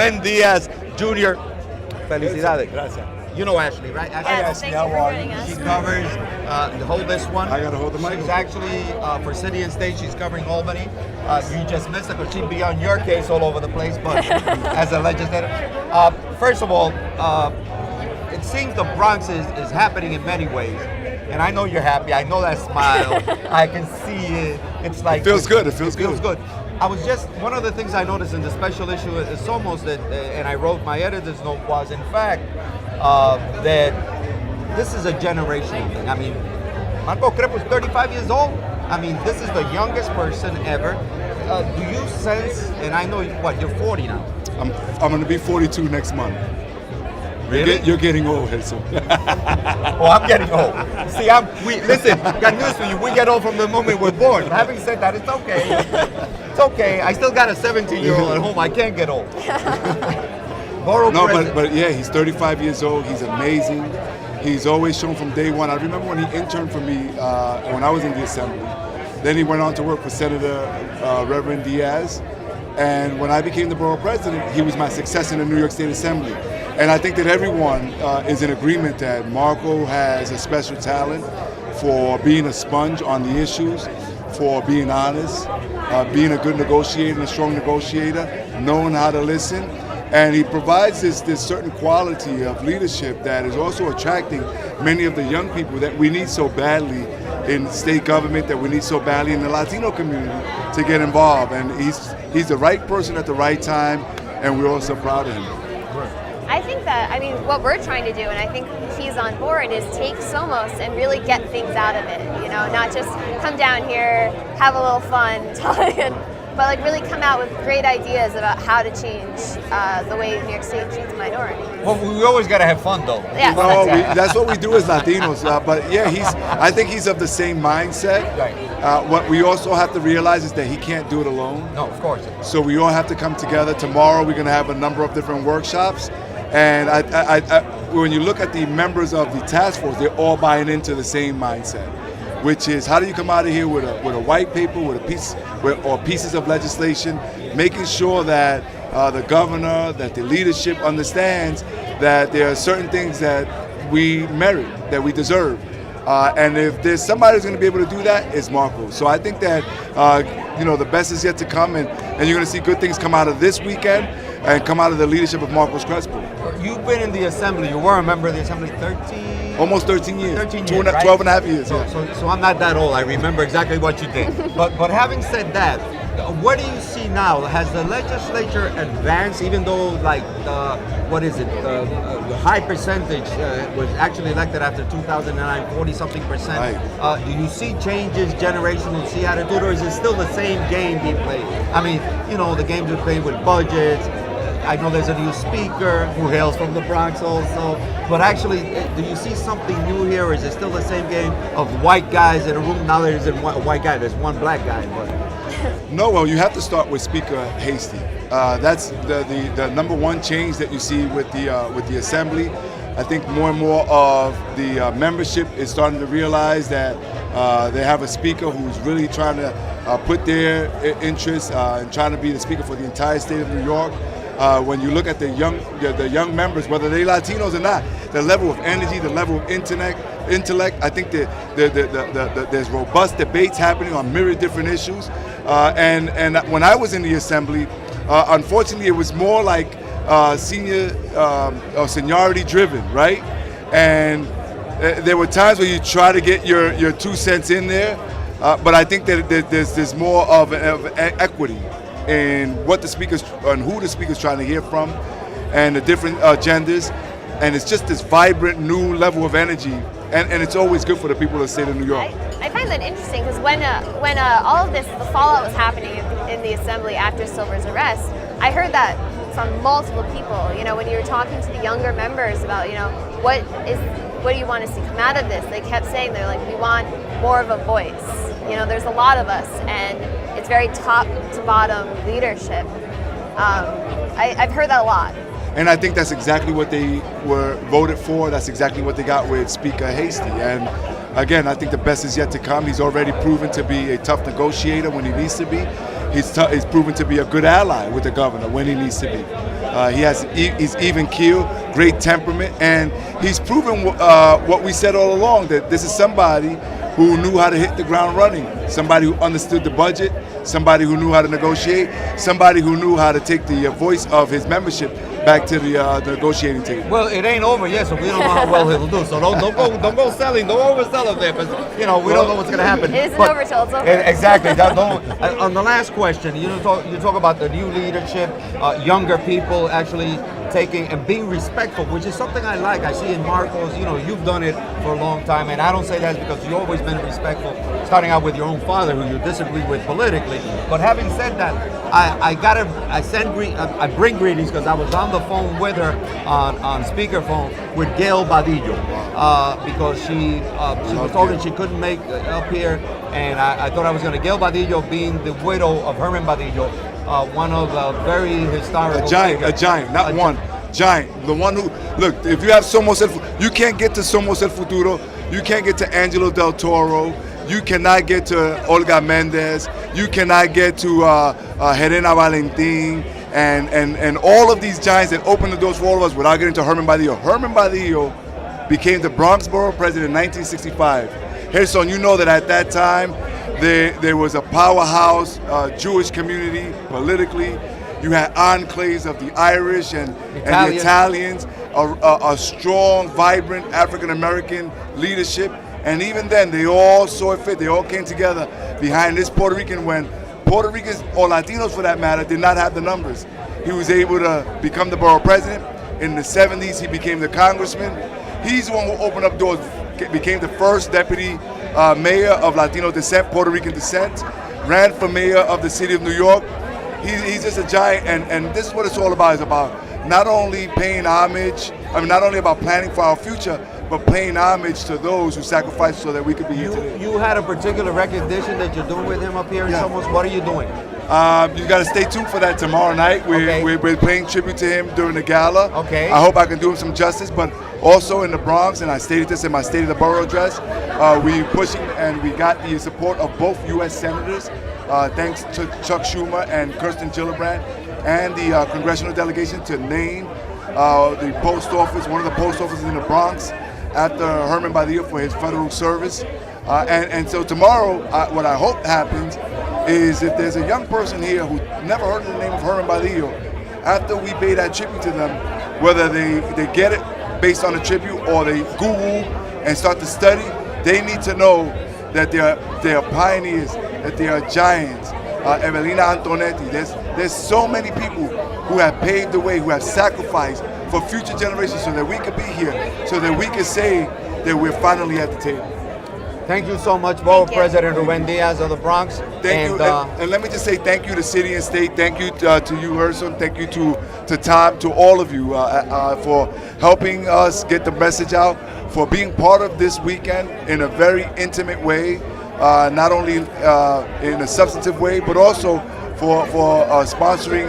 Ruben Diaz Jr. Felicidades. Gracias. You know Ashley, right? Yes, thank you for joining us. She covers, hold this one. I gotta hold the mic. She's actually, for City and State, she's covering Albany. You just missed her because she'd be on your case all over the place, but as a legislator. First of all, it seems the Bronx is happening in many ways. And I know you're happy. I know that smile. I can see it. It's like It feels good. It feels good. I was just, one of the things I noticed in the special issue is SOMOS that, and I wrote my editor's note, was in fact that this is a generational thing. I mean, Marco Crepo is 35 years old. I mean, this is the youngest person ever. Do you sense, and I know, you're 40 now. I'm going to be 42 next month. Really? You're getting old, Gerson. Oh, I'm getting old. See, listen, got news for you. We get old from the moment we're born. Having said that, it's okay. It's okay. I still got a 17-year-old at home. I can't get old. Borough No, president. but yeah, he's 35 years old. He's amazing. He's always shown from day one. I remember when he interned for me when I was in the Assembly. Then he went on to work for Senator Ruben Diaz. And when I became the borough president, he was my successor in the New York State Assembly. And I think that everyone is in agreement that Marco has a special talent for being a sponge on the issues, for being honest, being a good negotiator, a strong negotiator, knowing how to listen. And he provides this certain quality of leadership that is also attracting many of the young people that we need so badly in state government, that we need so badly in the Latino community to get involved. And he's the right person at the right time, and we're all so proud of him. I think that, what we're trying to do, and I think he's on board, is take SOMOS and really get things out of it. Not just come down here, have a little fun, but like really come out with great ideas about how to change the way New York State treats minorities. Well, we always got to have fun, though. Yes, No, that's what we do as Latinos. But yeah, I think he's of the same mindset. Right. What we also have to realize is that he can't do it alone. No, of course. So we all have to come together. Tomorrow we're going to have a number of different workshops. And when you look at the members of the task force, they're all buying into the same mindset, which is how do you come out of here with a white paper, with a piece or pieces of legislation, making sure that the governor, that the leadership understands that there are certain things that we merit, that we deserve. And if there's somebody who's going to be able to do that, it's Marco. So I think that the best is yet to come, and you're going to see good things come out of this weekend and come out of the leadership of Marcos Crespo. You've been in the Assembly. You were a member of the Assembly 13? Almost 13 years. 13 years, right? 12 and a half years. So I'm not that old. I remember exactly what you did. But having said that, what do you see now? Has the legislature advanced, even though the high percentage was actually elected after 2009, 40-something percent? Right. Do you see changes, generational, see attitude, or is it still the same game being played? The games are played with budgets. I know there's a new speaker who hails from the Bronx also, but actually, do you see something new here, or is it still the same game of white guys in a room? Now there isn't a white guy, there's one black guy. But No, well, you have to start with Speaker Hasty. That's the number one change that you see with the Assembly. I think more and more of the membership is starting to realize that they have a speaker who's really trying to put their interests and trying to be the speaker for the entire state of New York. When you look at the young members, whether they're Latinos or not, the level of energy, the level of intellect, I think there's robust debates happening on myriad different issues. And when I was in the Assembly, unfortunately, it was more like seniority driven, right? And there were times where you try to get your 2 cents in there, but I think that there's more of an equity in what the speakers and who the speaker's trying to hear from, and the different agendas, and it's just this vibrant new level of energy, and it's always good for the people of the state of New York. I find that interesting because when all of this, the fallout was happening in the Assembly after Silver's arrest, I heard that from multiple people. When you were talking to the younger members about, what do you want to see come out of this? They kept saying, they're like, we want more of a voice. There's a lot of us, and it's very top to bottom leadership. I've heard that a lot. And I think that's exactly what they were voted for. That's exactly what they got with Speaker Hasty. And again, I think the best is yet to come. He's already proven to be a tough negotiator when he needs to be. He's proven to be a good ally with the governor when he needs to be. He's even keel, great temperament, and he's proven what we said all along, that this is somebody who knew how to hit the ground running, somebody who understood the budget, somebody who knew how to negotiate, somebody who knew how to take the voice of his membership back to the negotiating table. Well, it ain't over yet, so we don't know how well he'll do. So don't go selling, don't oversell him there, because we don't know what's going to happen. It isn't over till it's over. Exactly. On the last question, you talk about the new leadership, younger people actually taking and being respectful, which is something I like. I see in Marcos, you've done it for a long time, and I don't say that because you've always been respectful, starting out with your own father, who you disagree with politically. But having said that, I bring greetings because I was on the phone with her on speakerphone with Gail Badillo because she was talking she couldn't make up here, and I thought I was going to. Gail Badillo being the widow of Herman Badillo, one of the very historical giant, the one who, look, if you have Somos you can't get to Somos El Futuro, you can't get to Angelo Del Toro, you cannot get to Olga Mendez, you cannot get to Helena Valentin, and all of these giants that opened the doors for all of us without getting to Herman Badillo. Herman Badillo became the Bronx Borough president in 1965. Gerson, you know that at that time, there was a powerhouse Jewish community politically. You had enclaves of the Irish and the Italians, a strong, vibrant African-American leadership. And even then, they all saw it fit. They all came together behind this Puerto Rican when Puerto Ricans, or Latinos for that matter, did not have the numbers. He was able to become the borough president. In the 70s, he became the congressman. He's the one who opened up doors, became the first deputy mayor of Latino descent, Puerto Rican descent, ran for mayor of the city of New York. He's just a giant, and this is what it's all about. It's about not only paying homage, not only about planning for our future, but paying homage to those who sacrificed so that we could be here today. You had a particular recognition that you're doing with him up here in Somos. What are you doing? You got to stay tuned for that tomorrow night. We're paying tribute to him during the gala. Okay. I hope I can do him some justice, but also in the Bronx, and I stated this in my State of the Borough address, we pushing and we got the support of both U.S. senators, thanks to Chuck Schumer and Kirsten Gillibrand, and the congressional delegation to name the post office, one of the post offices in the Bronx, after Herman Badillo for his federal service. And so tomorrow, what I hope happens is if there's a young person here who never heard of the name of Herman Badillo, after we pay that tribute to them, whether they get it based on the tribute or they Google and start to study, they need to know that they are pioneers, that they are giants. Evelina Antonetti, there's so many people who have paved the way, who have sacrificed for future generations so that we could be here, so that we can say that we're finally at the table. Thank you so much, Borough President Ruben Diaz of the Bronx. Thank you. And let me just say thank you to City and State. Thank you to you, Gerson. Thank you to Tom, to all of you for helping us get the message out, for being part of this weekend in a very intimate way, not only in a substantive way, but also for sponsoring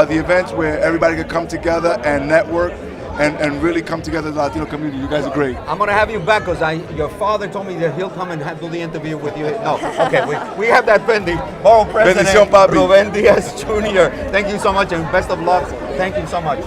the events where everybody can come together and network and really come together as the Latino community. You guys are great. I'm going to have you back because your father told me that he'll come and do the interview with you. No, okay, we have that pending. Borough President Ruben Diaz Jr. Thank you so much and best of luck. Thank you so much.